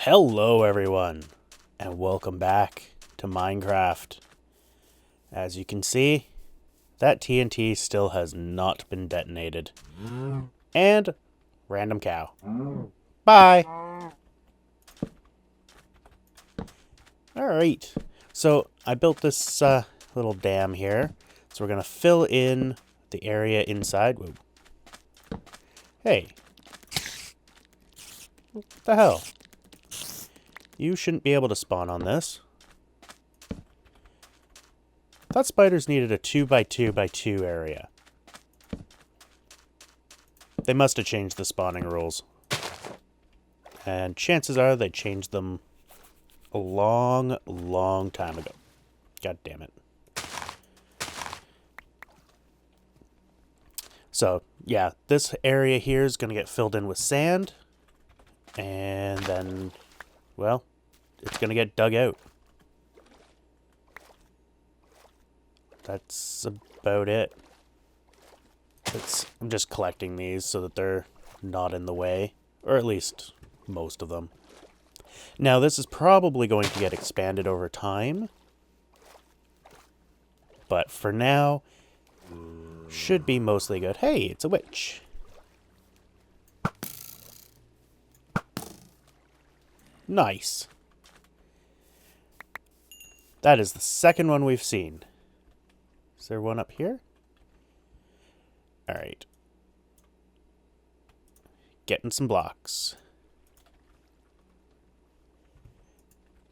Hello everyone, and welcome back to Minecraft. As you can see, that TNT still has not been detonated. And random cow. Bye! Alright, so I built this little dam here. So we're going to fill in the area inside. Whoa. Hey. What the hell? You shouldn't be able to spawn on this. Thought spiders needed a 2x2x2 area. They must have changed the spawning rules. And chances are they changed them a long, long time ago. God damn it. So, yeah, this area here is going to get filled in with sand. And then, well, it's going to get dug out. That's about it. I'm just collecting these so that they're not in the way. Or at least most of them. Now, this is probably going to get expanded over time. But for now, should be mostly good. Hey, it's a witch. Nice. That is the second one we've seen. Is there one up here? Alright. Getting some blocks.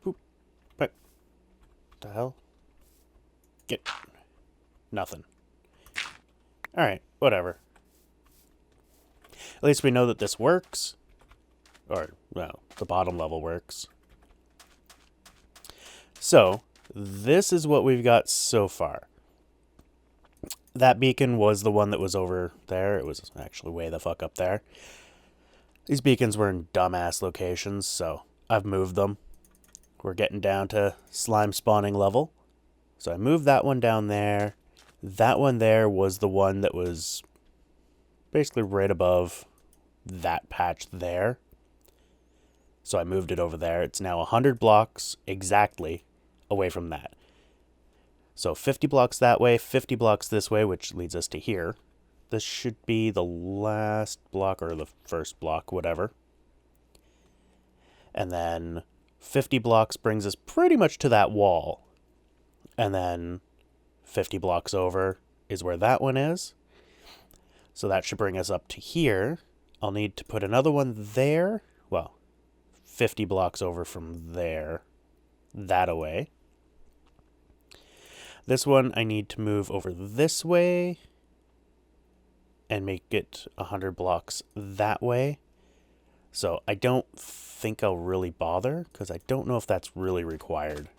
Oop. What the hell? Get. Nothing. Alright, whatever. At least we know that this works. Or, well, the bottom level works. So, this is what we've got so far. That beacon was the one that was over there. It was actually way the fuck up there. These beacons were in dumbass locations, so I've moved them. We're getting down to slime spawning level. So I moved that one down there. That one there was the one that was basically right above that patch there. So I moved it over there. It's now 100 blocks exactly away from that. So 50 blocks that way, 50 blocks this way, which leads us to here. This should be the last block or the first block, whatever. And then 50 blocks brings us pretty much to that wall. And then 50 blocks over is where that one is. So that should bring us up to here. I'll need to put another one there. Well, 50 blocks over from there. That away. This one I need to move over this way and make it 100 blocks that way. So I don't think I'll really bother because I don't know if that's really required.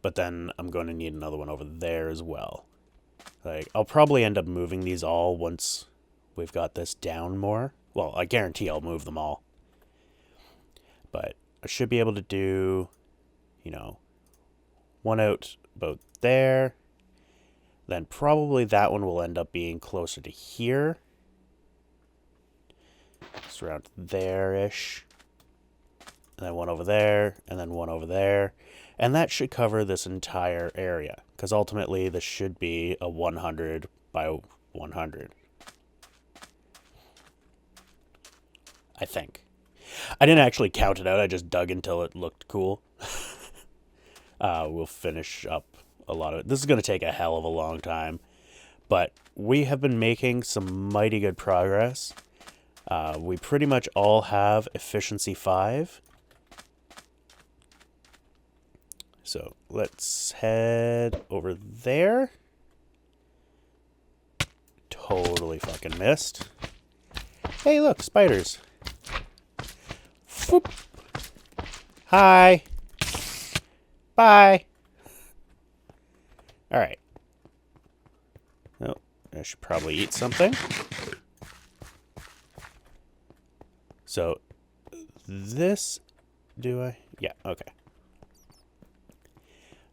But then I'm going to need another one over there as well. Like, I'll probably end up moving these all once we've got this down more. Well, I guarantee I'll move them all. But I should be able to do, you know, one out about there. Then probably that one will end up being closer to here. Just around there-ish. And then one over there, and then one over there. And that should cover this entire area. Because ultimately this should be a 100 by 100. I think. I didn't actually count it out, I just dug until it looked cool. We'll finish up a lot of it. This is going to take a hell of a long time. But we have been making some mighty good progress. We pretty much all have efficiency 5. So let's head over there. Totally fucking missed. Hey, look, spiders. Whoop. Hi. Bye. Alright. Oh, I should probably eat something. So, this... Do I? Yeah, okay.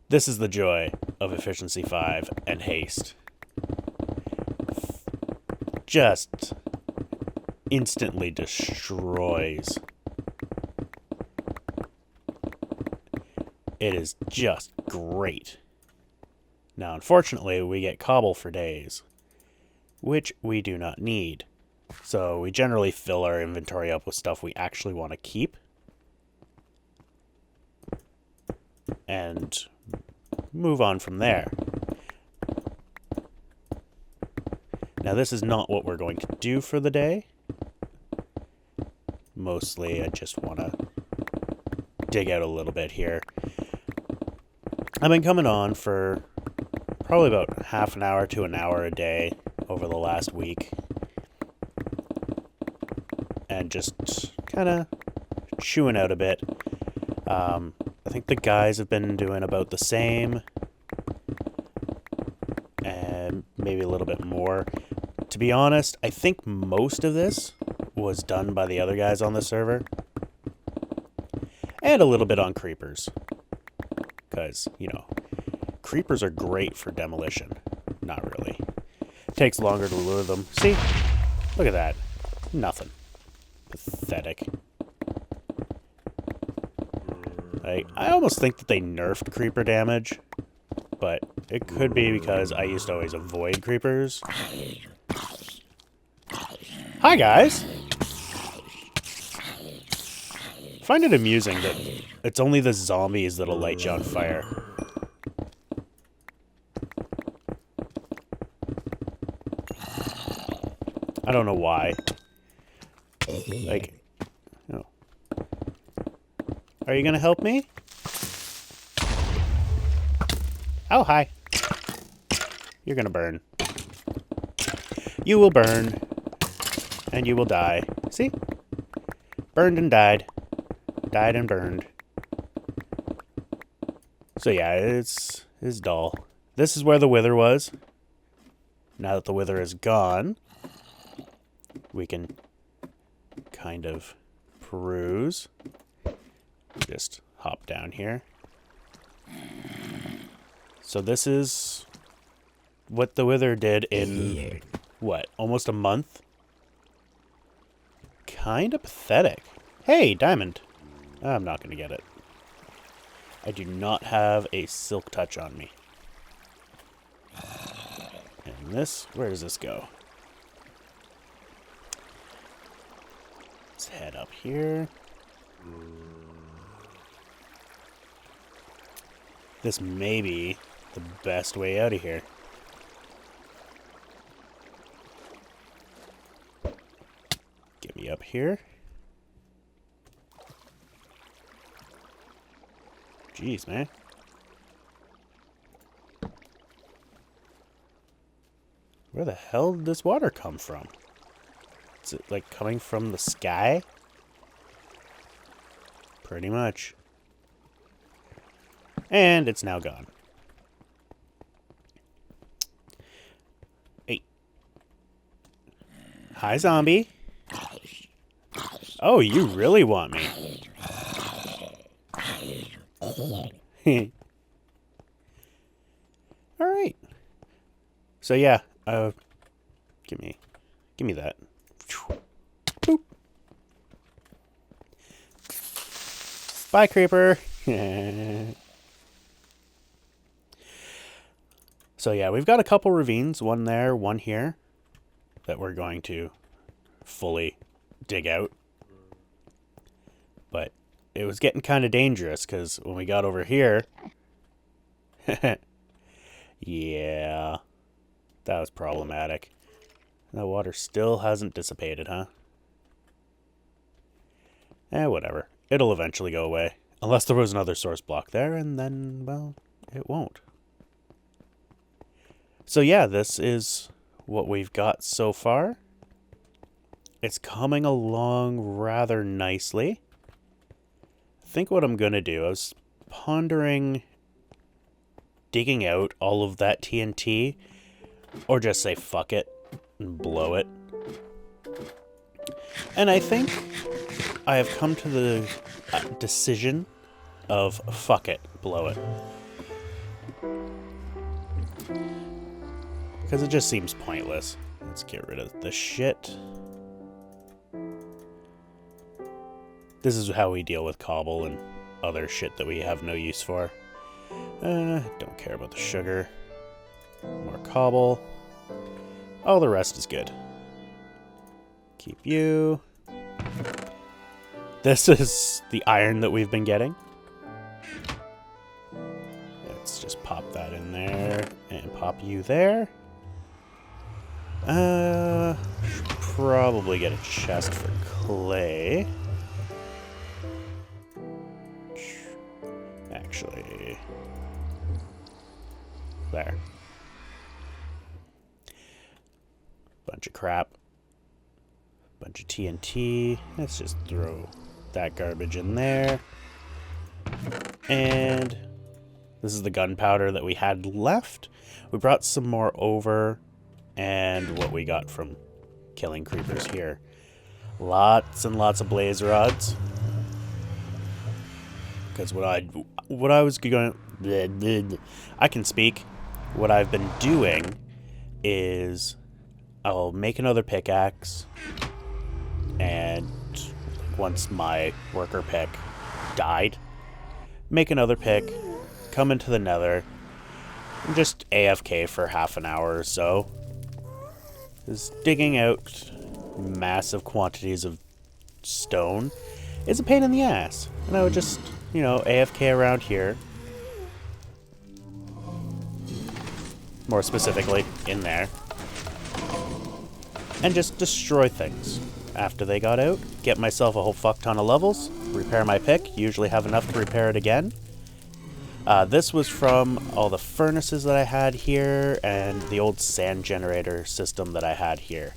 This is the joy of efficiency 5 and haste. Just instantly destroys it is just great. Now, unfortunately, we get cobble for days, which we do not need. So we generally fill our inventory up with stuff we actually want to keep. And move on from there. Now, this is not what we're going to do for the day. Mostly, I just want to dig out a little bit here. I've been coming on for probably about half an hour to an hour a day over the last week. And just kind of chewing out a bit. I think the guys have been doing about the same. And maybe a little bit more. To be honest, I think most of this was done by the other guys on the server. And a little bit on creepers. Because, you know, creepers are great for demolition. Not really. It takes longer to lure them. See? Look at that. Nothing. Pathetic. I almost think that they nerfed creeper damage. But it could be because I used to always avoid creepers. Hi, guys! I find it amusing that it's only the zombies that'll light you on fire. I don't know why. Like, you know. Are you gonna help me? Oh, hi. You're gonna burn. You will burn. And you will die. See? Burned and died. Died and burned. So yeah, it's dull. This is where the wither was. Now that the wither is gone, we can kind of peruse. Just hop down here. So this is what the wither did in, what, almost a month? Kind of pathetic. Hey, diamond. I'm not going to get it. I do not have a silk touch on me. And this, where does this go? Let's head up here. This may be the best way out of here. Get me up here. Jeez, man. Where the hell did this water come from? Is it like coming from the sky? Pretty much. And it's now gone. Hey. Hi, zombie. Oh, you really want me. Alright. So yeah, give me that. Boop. Bye, creeper. So yeah, we've got a couple ravines, one there, one here, that we're going to fully dig out. But it was getting kind of dangerous, because when we got over here... yeah, that was problematic. The water still hasn't dissipated, huh? Whatever. It'll eventually go away. Unless there was another source block there, and then, well, it won't. So yeah, this is what we've got so far. It's coming along rather nicely. I think what I'm going to do, I was pondering digging out all of that TNT, or just say fuck it and blow it. And I think I have come to the decision of fuck it, blow it. Because it just seems pointless. Let's get rid of this shit. This is how we deal with cobble and other shit that we have no use for. Don't care about the sugar. More cobble. All the rest is good. Keep you. This is the iron that we've been getting. Let's just pop that in there and pop you there. Should probably get a chest for clay. Actually, there. Bunch of crap. Bunch of TNT. Let's just throw that garbage in there. And this is the gunpowder that we had left. We brought some more over, and what we got from killing creepers here. Lots and lots of blaze rods. Because what I was going... I can speak. What I've been doing is I'll make another pickaxe, and once my worker pick died, make another pick, come into the nether, and just AFK for half an hour or so. Because digging out massive quantities of stone is a pain in the ass. And I would just, you know, AFK around here. More specifically, in there. And just destroy things. After they got out, get myself a whole fuck ton of levels, repair my pick, usually have enough to repair it again. This was from all the furnaces that I had here and the old sand generator system that I had here.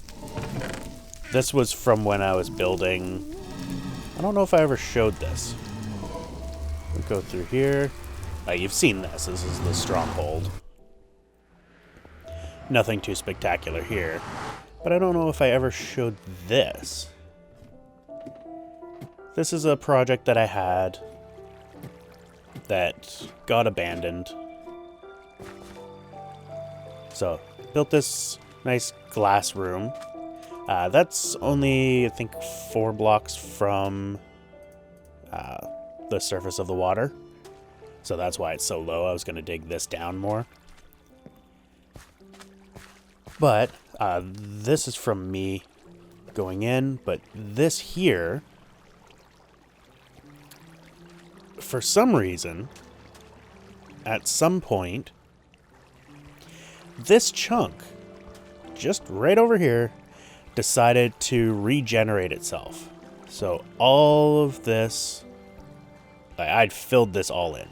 This was from when I was building... I don't know if I ever showed this. We'll go through here. You've seen this. This is the stronghold. Nothing too spectacular here. But I don't know if I ever showed this. This is a project that I had that got abandoned. So, built this nice glass room. That's only, I think, 4 blocks from the surface of the water. So that's why it's so low. I was going to dig this down more. But this is from me going in. But this here, for some reason, at some point, this chunk, just right over here, decided to regenerate itself. So all of this, I'd filled this all in,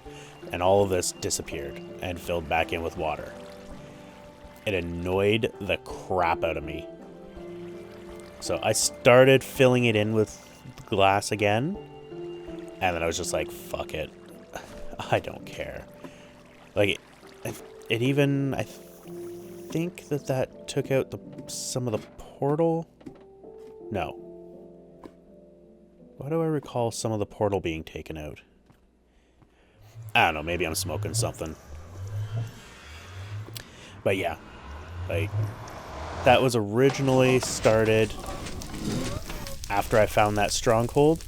and all of this disappeared and filled back in with water. It annoyed the crap out of me. So I started filling it in with glass again, and then I was just like, fuck it. I don't care. Like, it even, I think that took out some of the portal? No. Why do I recall some of the portal being taken out? I don't know, maybe I'm smoking something. But yeah, like, that was originally started after I found that stronghold.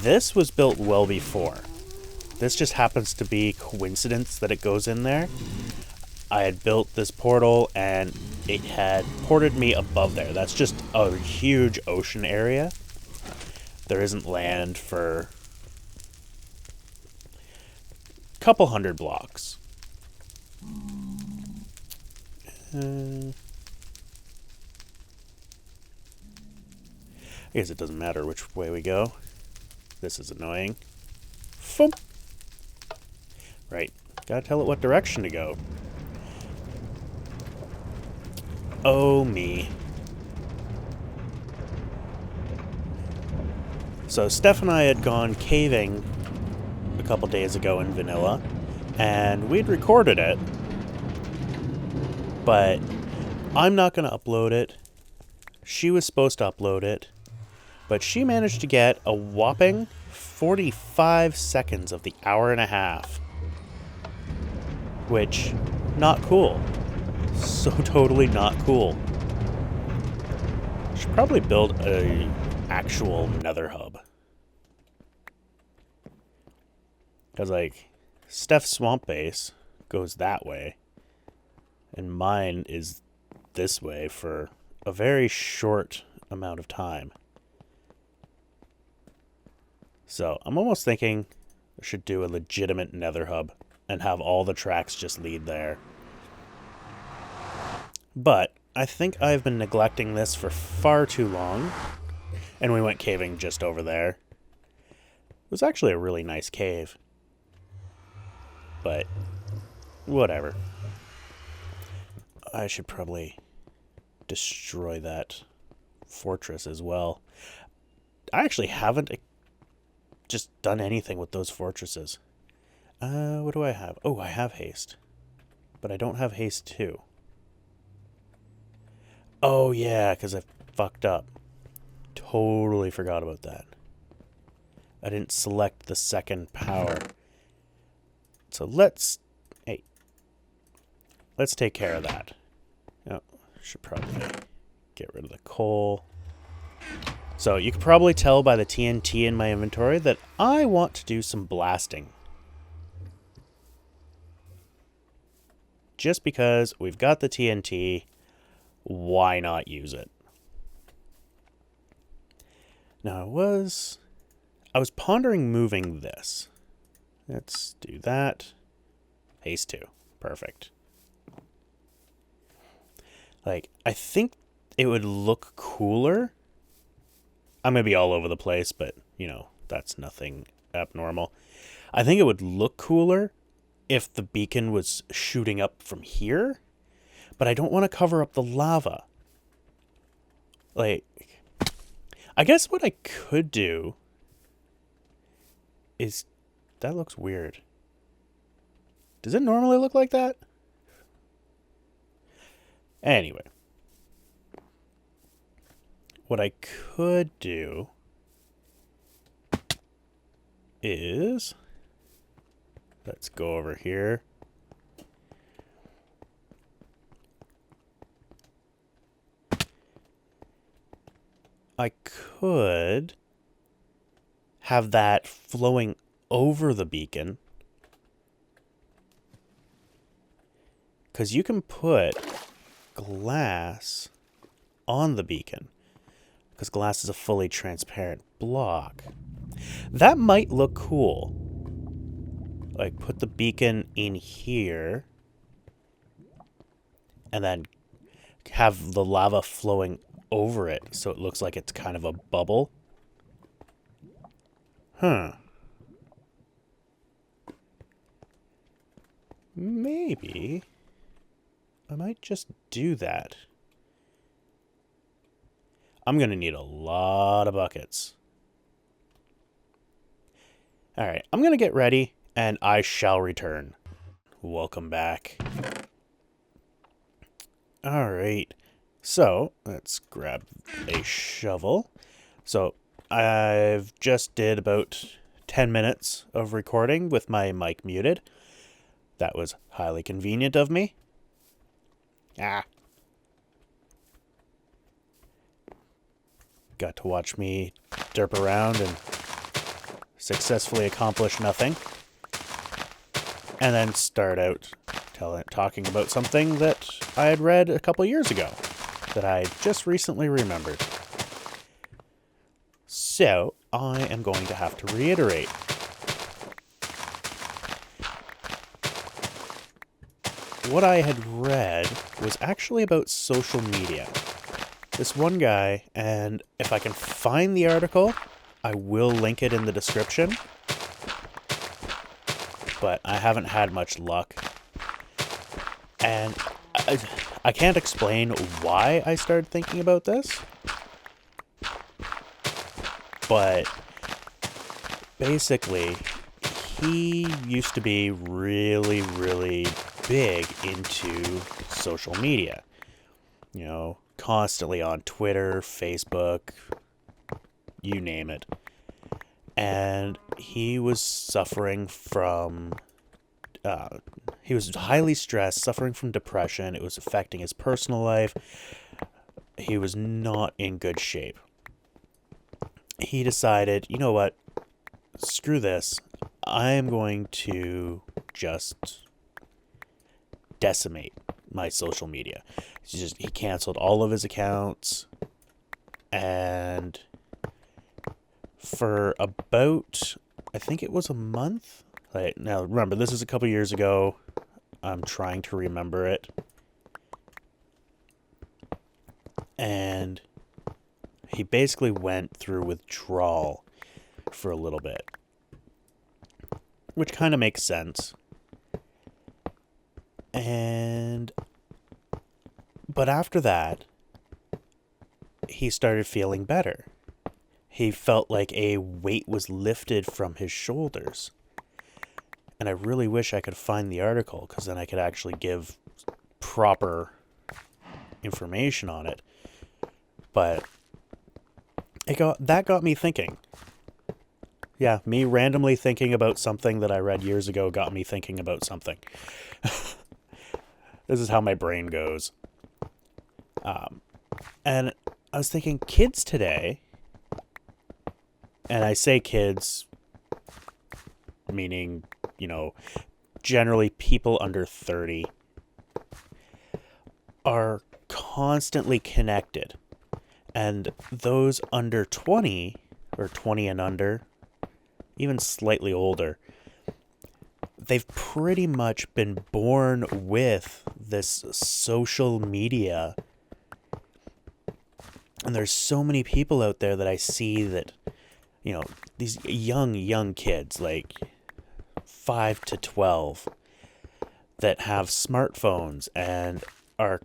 This was built well before. This just happens to be coincidence that it goes in there. I had built this portal and it had ported me above there. That's just a huge ocean area. There isn't land for a couple hundred blocks. I guess it doesn't matter which way we go. This is annoying. Foom. Right. Gotta tell it what direction to go. Oh, me. So Steph and I had gone caving a couple days ago in vanilla, and we'd recorded it, but I'm not going to upload it. She was supposed to upload it, but she managed to get a whopping 45 seconds of the hour and a half, which, not cool. So totally not cool. Should probably build a actual nether hub. Because, like, Steph's swamp base goes that way, and mine is this way for a very short amount of time. So I'm almost thinking I should do a legitimate nether hub and have all the tracks just lead there. But I think I've been neglecting this for far too long, and we went caving just over there. It was actually a really nice cave. But whatever. I should probably destroy that fortress as well. I actually haven't just done anything with those fortresses. What do I have? Oh, I have haste. But I don't have haste 2. Oh, yeah, because I fucked up. Totally forgot about that. I didn't select the second power. So let's take care of that. Oh, should probably get rid of the coal. So you can probably tell by the TNT in my inventory that I want to do some blasting. Just because we've got the TNT, why not use it? Now I was pondering moving this. Let's do that. Haste 2. Perfect. Like, I think it would look cooler. I'm going to be all over the place, but, you know, that's nothing abnormal. I think it would look cooler if the beacon was shooting up from here, but I don't want to cover up the lava. Like, I guess what I could do is... That looks weird. Does it normally look like that? Anyway. What I could do is... Let's go over here. I could have that flowing over the beacon. Because you can put glass on the beacon. Because glass is a fully transparent block. That might look cool. Like, put the beacon in here. And then have the lava flowing over it so it looks like it's kind of a bubble. Huh. Maybe I might just do that. I'm going to need a lot of buckets. Alright, I'm going to get ready, and I shall return. Welcome back. Alright, so let's grab a shovel. So I've just did about 10 minutes of recording with my mic muted. That was highly convenient of me. Got to watch me derp around and successfully accomplish nothing. And then start out talking about something that I had read a couple years ago that I just recently remembered. So, I am going to have to reiterate. What I had read was actually about social media. This one guy, and if I can find the article, I will link it in the description. But I haven't had much luck. And I can't explain why I started thinking about this. But basically, he used to be really, really big into social media. You know, constantly on Twitter, Facebook, you name it. And he was suffering from... he was highly stressed, suffering from depression. It was affecting his personal life. He was not in good shape. He decided, you know what? Screw this. I am going to just decimate my social media. He canceled all of his accounts, and for about, I think it was a month. Now remember, this is a couple years ago. I'm trying to remember it. And he basically went through withdrawal for a little bit, which kind of makes sense. But after that, he started feeling better. He felt like a weight was lifted from his shoulders. And I really wish I could find the article, because then I could actually give proper information on it. But that got me thinking. Yeah, me randomly thinking about something that I read years ago got me thinking about something. This is how my brain goes. And I was thinking, kids today, and I say kids, meaning, generally people under 30, are constantly connected. And those under 20, or 20 and under, even slightly older, they've pretty much been born with this social media. And there's so many people out there that I see that, these young kids, like 5 to 12, that have smartphones and are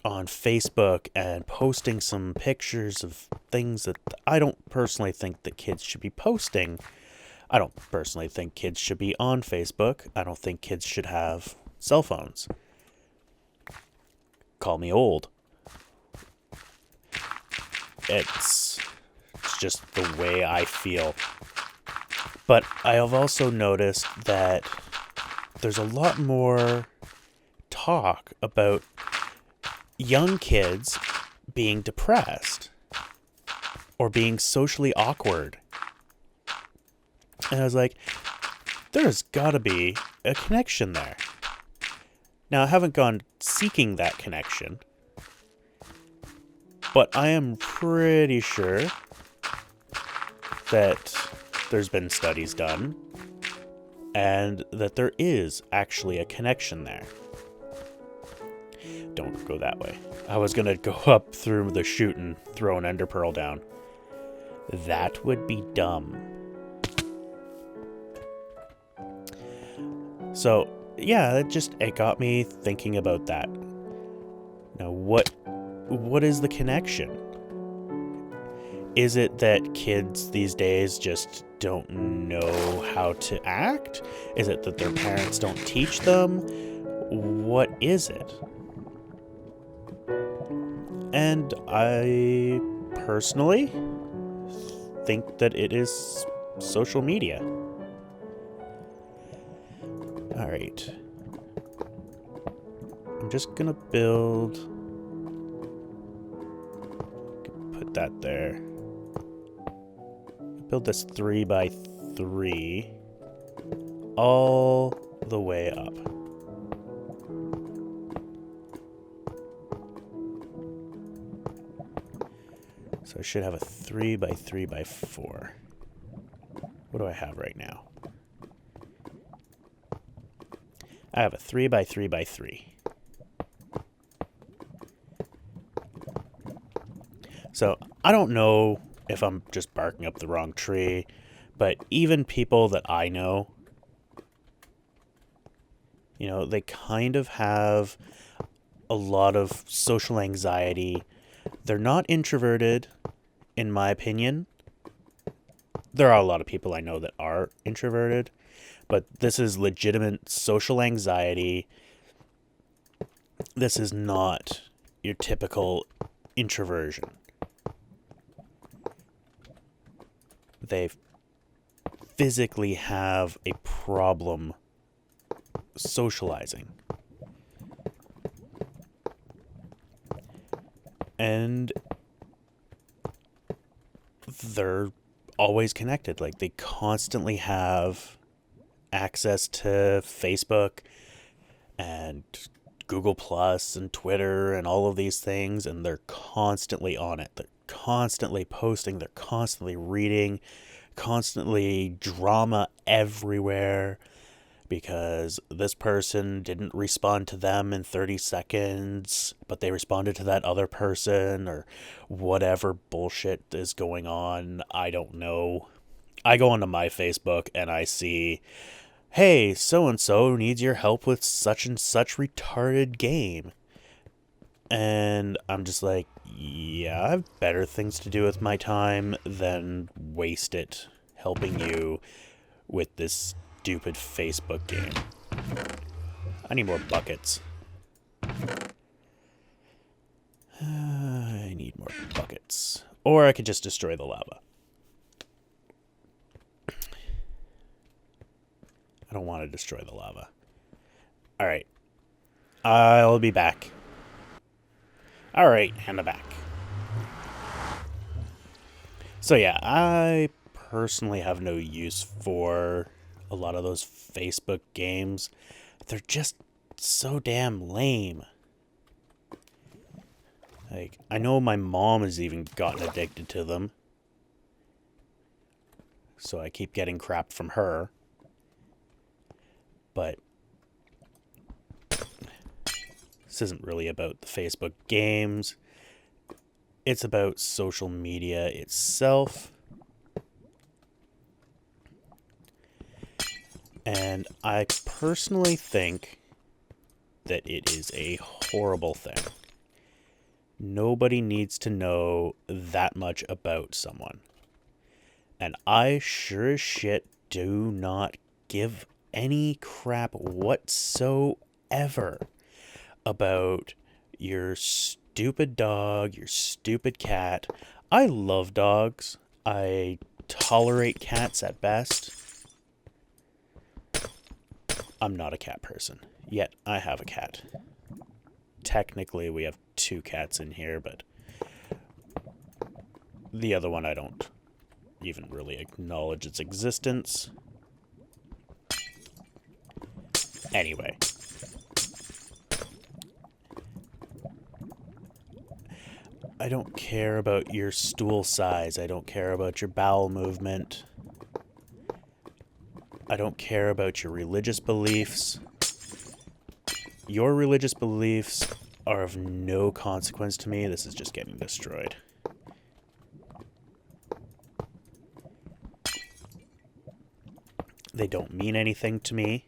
on Facebook and posting some pictures of things that I don't personally think that kids should be posting. I don't personally think kids should be on Facebook. I don't think kids should have cell phones. Call me old. It's just the way I feel. But I have also noticed that there's a lot more talk about young kids being depressed or being socially awkward. And I was like, there's got to be a connection there. Now, I haven't gone seeking that connection, but I am pretty sure that there's been studies done and that there is actually a connection there. Don't go that way. I was going to go up through the chute and throw an ender pearl down. That would be dumb. So, yeah, it got me thinking about that. Now, what is the connection? Is it that kids these days just don't know how to act? Is it that their parents don't teach them? What is it? And I personally think that it is social media. All right. I'm just gonna put that there. Build this 3x3 all the way up. So I should have a 3x3x4. What do I have right now? I have a 3x3x3. So I don't know if I'm just barking up the wrong tree, but even people that I know, they kind of have a lot of social anxiety. They're not introverted, in my opinion. There are a lot of people I know that are introverted, but this is legitimate social anxiety. This is not your typical introversion. They physically have a problem socializing. And they're always connected. Like, they constantly have access to Facebook and Google Plus and Twitter and all of these things, and they're constantly on it. They're constantly posting, they're constantly reading, constantly drama everywhere because this person didn't respond to them in 30 seconds, but they responded to that other person, or whatever bullshit is going on. I don't know. I go onto my Facebook and I see, hey, so and so needs your help with such and such retarded game. And I'm just like, yeah, I have better things to do with my time than waste it helping you with this stupid Facebook game. I need more buckets. I need more buckets. Or I could just destroy the lava. I don't want to destroy the lava. Alright. I'll be back. Alright, and I'm back. So yeah, I personally have no use for a lot of those Facebook games. They're just so damn lame. Like, I know my mom has even gotten addicted to them. So I keep getting crap from her. But this isn't really about the Facebook games. It's about social media itself. And I personally think that it is a horrible thing. Nobody needs to know that much about someone. And I sure as shit do not give any crap whatsoever about your stupid dog, your stupid cat. I love dogs. I tolerate cats at best. I'm not a cat person. Yet I have a cat. Technically, we have 2 cats in here, but the other one I don't even really acknowledge its existence. Anyway. I don't care about your stool size. I don't care about your bowel movement. I don't care about your religious beliefs. Your religious beliefs are of no consequence to me. This is just getting destroyed. They don't mean anything to me.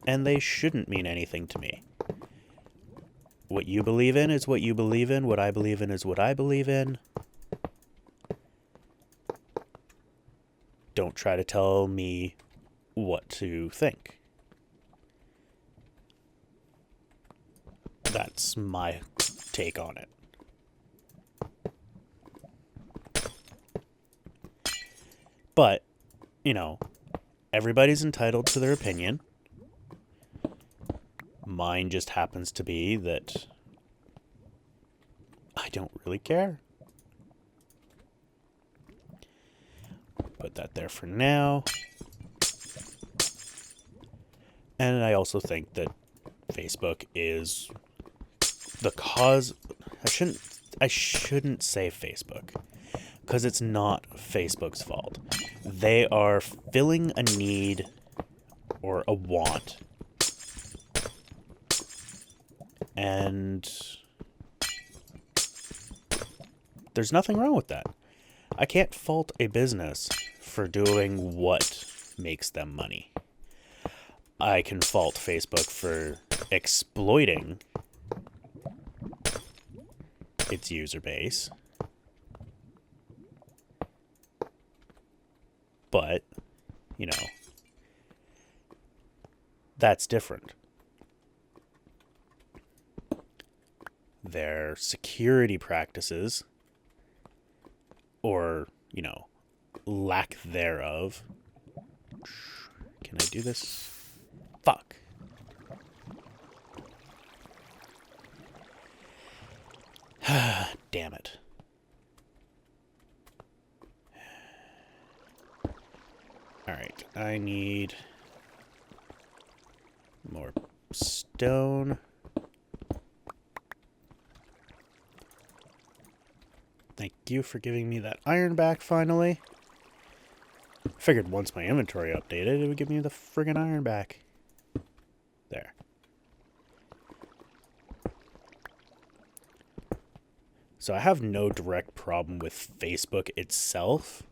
And they shouldn't mean anything to me. What you believe in is what you believe in. What I believe in is what I believe in. Don't try to tell me what to think. That's my take on it. But, you know, everybody's entitled to their opinion. Mine just happens to be that I don't really care. Put that there for now. And I also think that Facebook is the cause. I shouldn't say Facebook, because it's not Facebook's fault. They are filling a need or a want. And there's nothing wrong with that. I can't fault a business for doing what makes them money. I can fault Facebook for exploiting its user base. But, you know, that's different. Their security practices, or, you know, lack thereof. Can I do this? Fuck. Damn it. Alright. I need more stone. Thank you for giving me that iron back finally. Figured once my inventory updated, it would give me the friggin' iron back. There. So I have no direct problem with Facebook itself.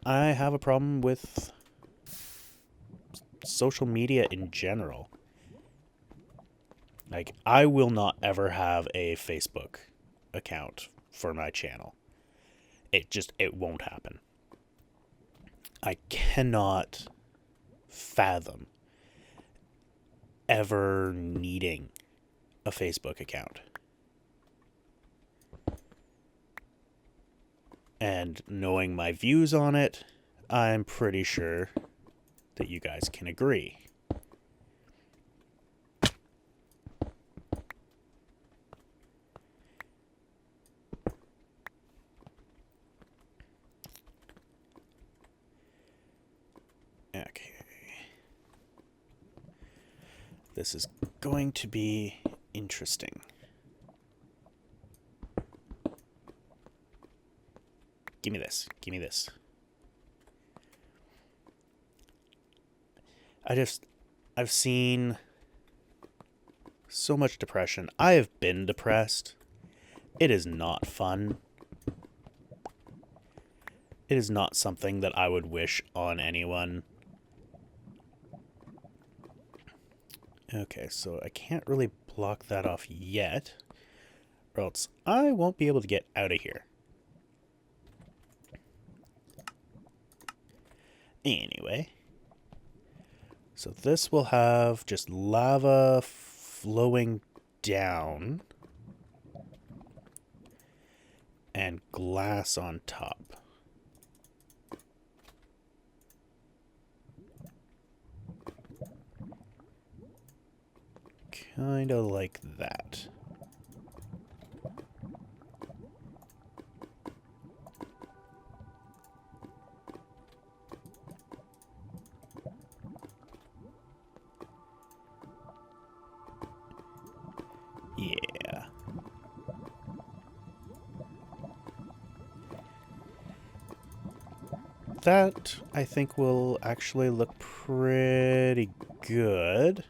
I have a problem with social media in general. Like, I will not ever have a Facebook account for my channel. It won't happen. I cannot fathom ever needing a Facebook account. And knowing my views on it, I'm pretty sure that you guys can agree. Okay. This is going to be interesting. Give me this. Give me this. I've seen so much depression. I have been depressed. It is not fun. It is not something that I would wish on anyone. Okay, so I can't really block that off yet, or else I won't be able to get out of here. Anyway, so this will have just lava flowing down and glass on top. Kind of like that. Yeah. That, I think, will actually look pretty good.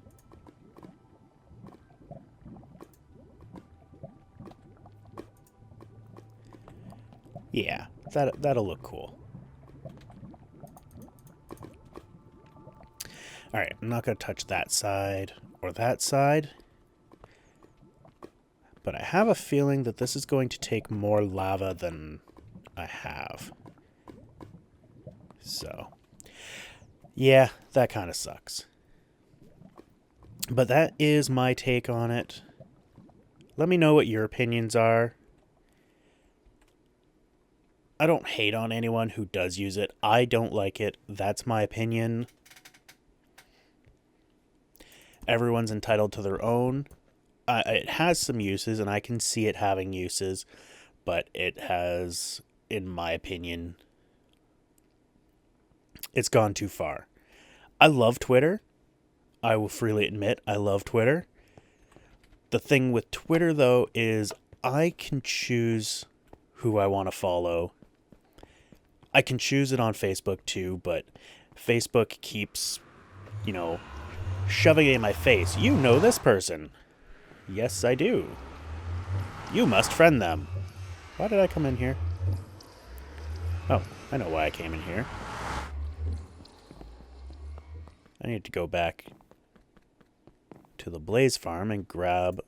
Yeah, that'll look cool. Alright, I'm not going to touch that side or that side. But I have a feeling that this is going to take more lava than I have. So, yeah, that kind of sucks. But that is my take on it. Let me know what your opinions are. I don't hate on anyone who does use it. I don't like it. That's my opinion. Everyone's entitled to their own. It has some uses, and I can see it having uses, but it has, in my opinion, it's gone too far. I love Twitter. I will freely admit I love Twitter. The thing with Twitter, though, is I can choose who I want to follow. I can choose it on Facebook, too, but Facebook keeps, shoving it in my face. You know this person. Yes, I do. You must friend them. Why did I come in here? Oh, I know why I came in here. I need to go back to the Blaze Farm and grab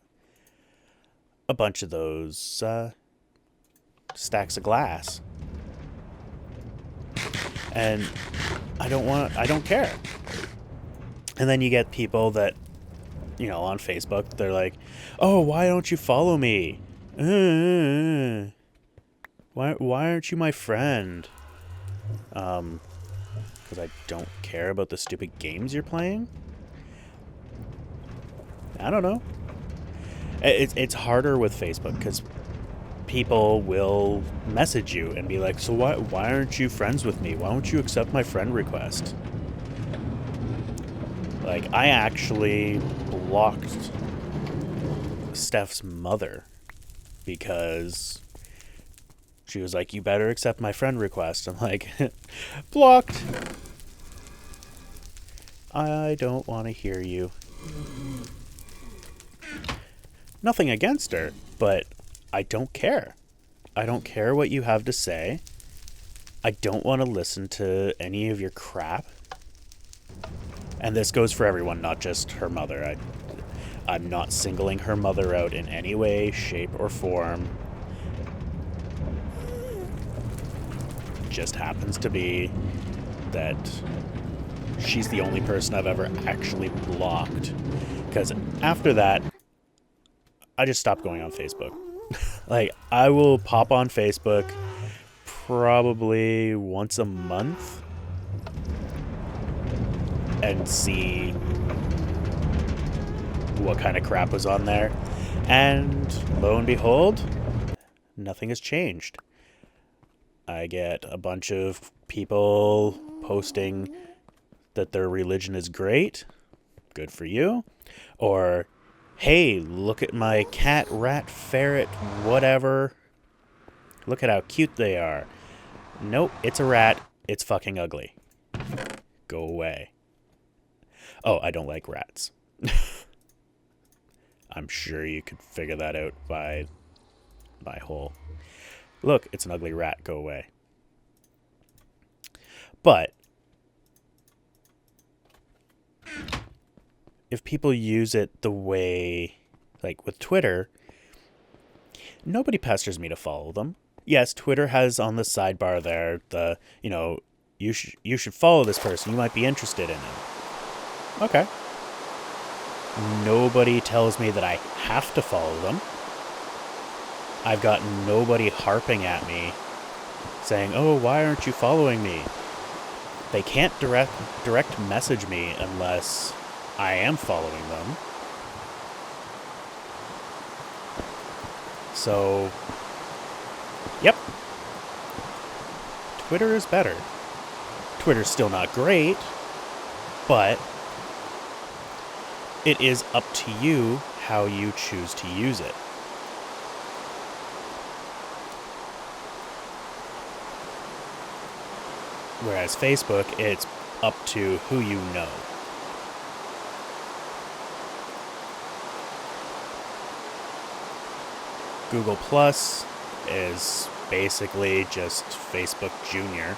a bunch of those stacks of glass. And I don't care. And then you get people that, on Facebook, they're like, oh, why don't you follow me? Why aren't you my friend? Because I don't care about the stupid games you're playing? I don't know. It's harder with Facebook because people will message you and be like, so why aren't you friends with me? Why won't you accept my friend request? Like, I actually blocked Steph's mother because she was like, you better accept my friend request. I'm like, blocked. I don't want to hear you. Nothing against her, but I don't care. I don't care what you have to say. I don't want to listen to any of your crap. And this goes for everyone, not just her mother. I'm not singling her mother out in any way, shape, or form. Just happens to be that she's the only person I've ever actually blocked. Because after that, I just stopped going on Facebook. Like, I will pop on Facebook probably once a month and see what kind of crap was on there. And lo and behold, nothing has changed. I get a bunch of people posting that their religion is great. Good for you. Or, hey, look at my cat, rat, ferret, whatever. Look at how cute they are. Nope, it's a rat. It's fucking ugly. Go away. Oh, I don't like rats. I'm sure you could figure that out by my whole... Look, it's an ugly rat. Go away. But if people use it the way, like with Twitter, nobody pesters me to follow them. Yes, Twitter has on the sidebar there the, you should follow this person. You might be interested in him. Okay. Nobody tells me that I have to follow them. I've got nobody harping at me saying, oh, why aren't you following me? They can't direct message me unless I am following them. So, yep. Twitter is better. Twitter's still not great, but it is up to you how you choose to use it. Whereas Facebook, it's up to who you know. Google Plus is basically just Facebook Junior.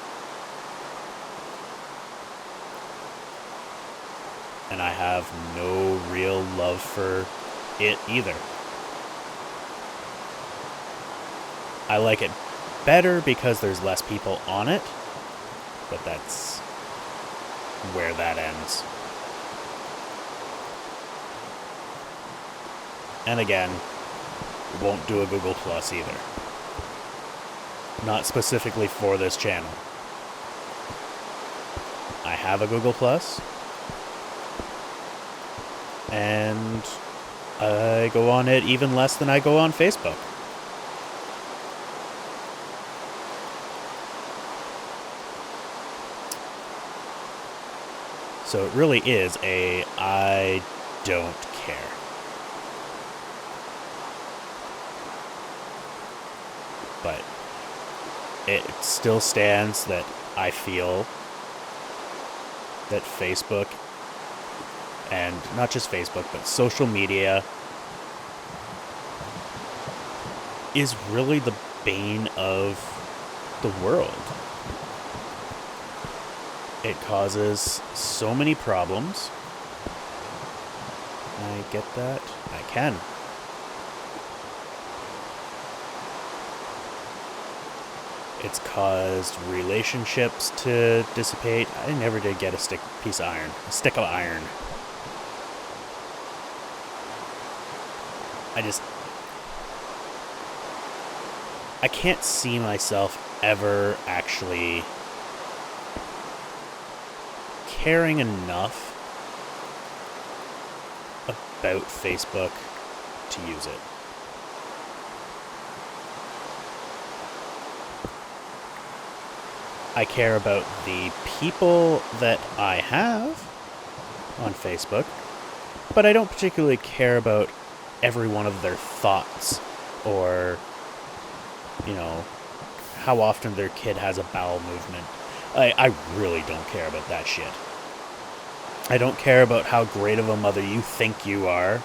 And I have no real love for it either. I like it better because there's less people on it, but that's where that ends. And again, won't do a Google Plus either. Not specifically for this channel. I have a Google Plus, and I go on it even less than I go on Facebook. So it really is a I don't care. But it still stands that I feel that Facebook, and not just Facebook, but social media, is really the bane of the world. It causes so many problems. I get that? I can. It's caused relationships to dissipate. I never did get a stick of iron. I can't see myself ever actually caring enough about Facebook to use it. I care about the people that I have on Facebook, but I don't particularly care about every one of their thoughts or, you know, how often their kid has a bowel movement. I really don't care about that shit. I don't care about how great of a mother you think you are.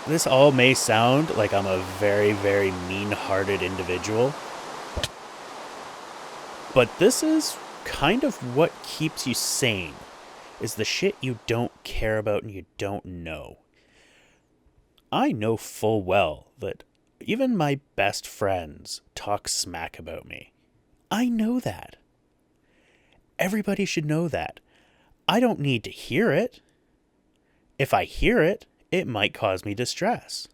This all may sound like I'm a very, very mean-hearted individual, but this is kind of what keeps you sane, is the shit you don't care about and you don't know. I know full well that even my best friends talk smack about me. I know that. Everybody should know that. I don't need to hear it. If I hear it, it might cause me distress.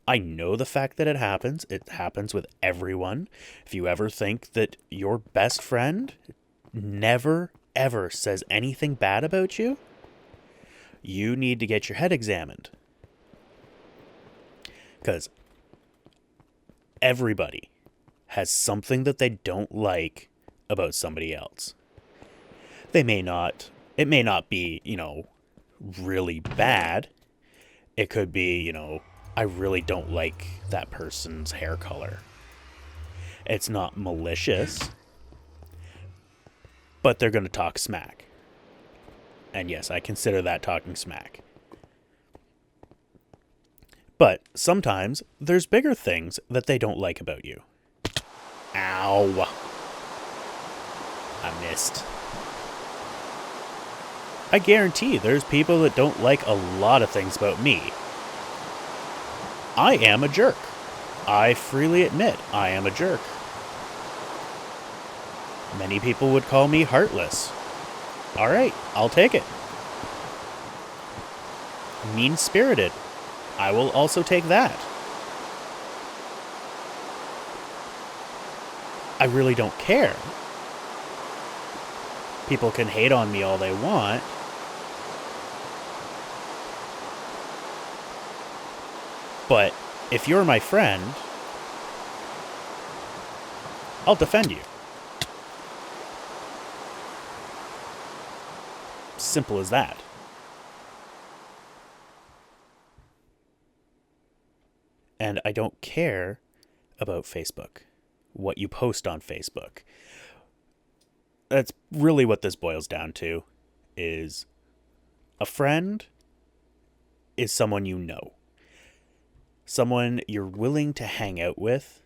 I know the fact that it happens with everyone. If you ever think that your best friend never, ever says anything bad about you, you need to get your head examined. Because everybody has something that they don't like about somebody else. It may not be, really bad. It could be, I really don't like that person's hair color. It's not malicious, but they're going to talk smack. And yes, I consider that talking smack. But sometimes there's bigger things that they don't like about you. Ow. I missed. I guarantee there's people that don't like a lot of things about me. I am a jerk. I freely admit I am a jerk. Many people would call me heartless. Alright, I'll take it. Mean-spirited. I will also take that. I really don't care. People can hate on me all they want. But if you're my friend, I'll defend you. Simple as that. And I don't care about Facebook, what you post on Facebook. That's really what this boils down to, is a friend is someone you know. Someone you're willing to hang out with.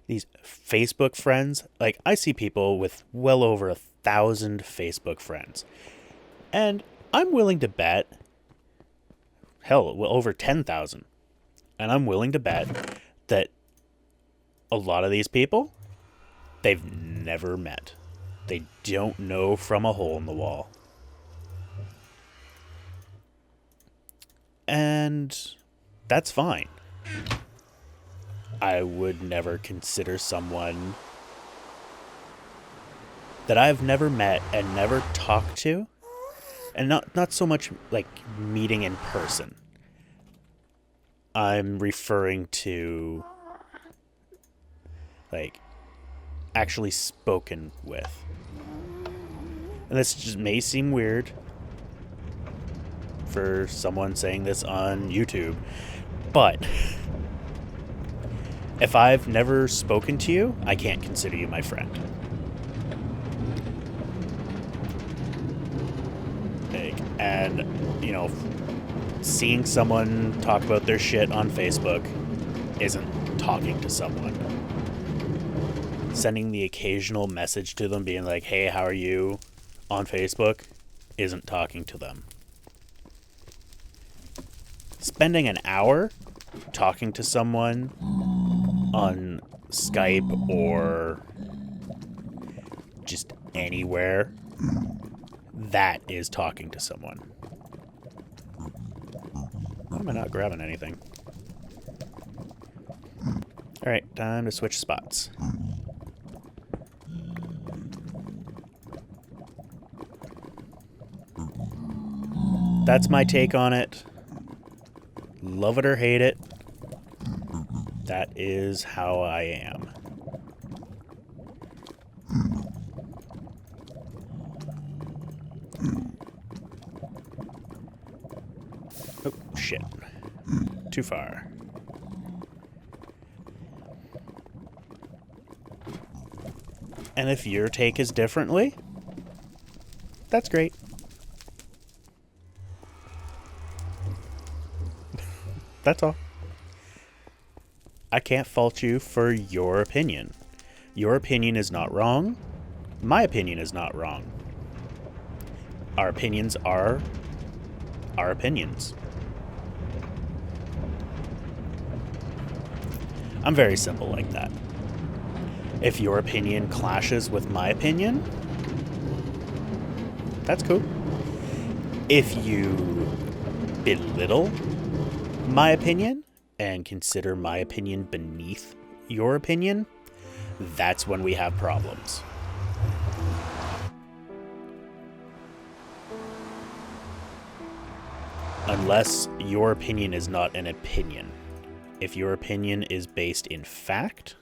These Facebook friends, like I see people with well over 1,000 Facebook friends. And I'm willing to bet, hell, well over 10,000. And I'm willing to bet that a lot of these people, they've never met. They don't know from a hole in the wall. And that's fine. I would never consider someone that I've never met and never talked to, and not so much like meeting in person. I'm referring to like actually spoken with. And this just may seem weird for someone saying this on YouTube, but if I've never spoken to you, I can't consider you my friend. And, seeing someone talk about their shit on Facebook isn't talking to someone. Sending the occasional message to them being like, hey, how are you, on Facebook, isn't talking to them. Spending an hour talking to someone on Skype or just anywhere, that is talking to someone. Why am I not grabbing anything? Alright, time to switch spots. That's my take on it. Love it or hate it. That is how I am. Oh, shit. Too far. And if your take is differently, that's great. That's all. I can't fault you for your opinion. Your opinion is not wrong. My opinion is not wrong. Our opinions are our opinions. I'm very simple like that. If your opinion clashes with my opinion, that's cool. If you belittle my opinion and consider my opinion beneath your opinion, that's when we have problems. Unless your opinion is not an opinion. If your opinion is based in fact,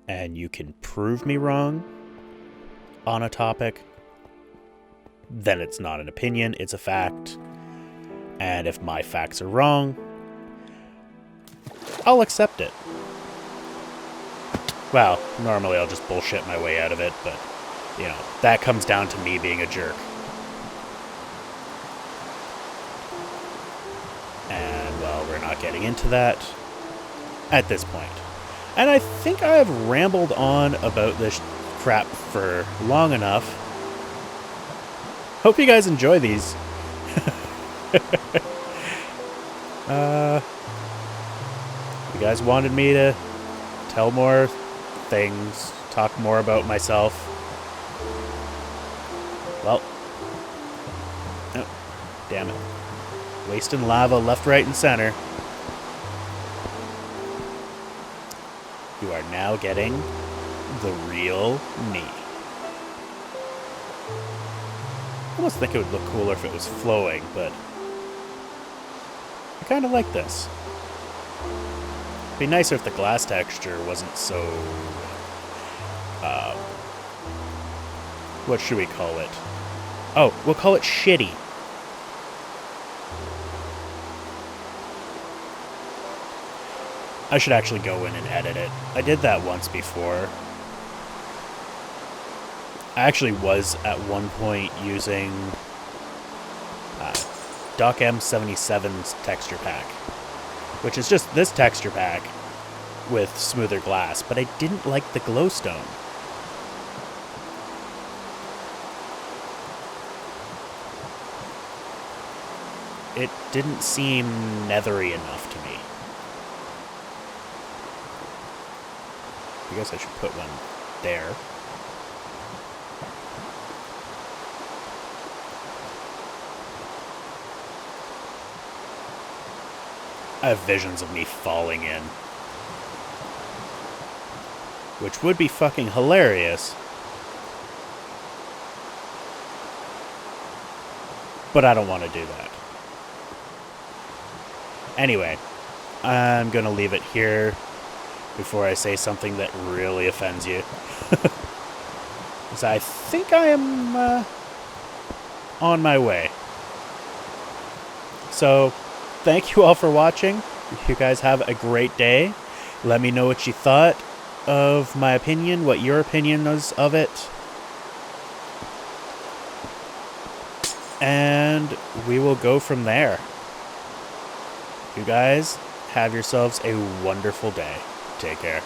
and you can prove me wrong on a topic, then it's not an opinion, it's a fact. And if my facts are wrong, I'll accept it. Well, normally I'll just bullshit my way out of it, but, you know, that comes down to me being a jerk. And, well, we're not getting into that at this point. And I think I have rambled on about this crap for long enough. Hope you guys enjoy these. You guys wanted me to tell more things, talk more about myself. Well, oh, damn it. Wasting lava left, right, and center. You are now getting the real me. I almost think it would look cooler if it was flowing, but I kind of like this. It'd be nicer if the glass texture wasn't so... what should we call it? Oh, we'll call it shitty. I should actually go in and edit it. I did that once before. I actually was at one point using Doc M77's texture pack, which is just this texture pack with smoother glass, but I didn't like the glowstone. It didn't seem nethery enough to me. I guess I should put one there. I have visions of me falling in. Which would be fucking hilarious. But I don't want to do that. Anyway, I'm gonna leave it here before I say something that really offends you. Because I think I am on my way. So, thank you all for watching. You guys have a great day. Let me know what you thought of my opinion, what your opinion is of it. And we will go from there. You guys have yourselves a wonderful day. Take care.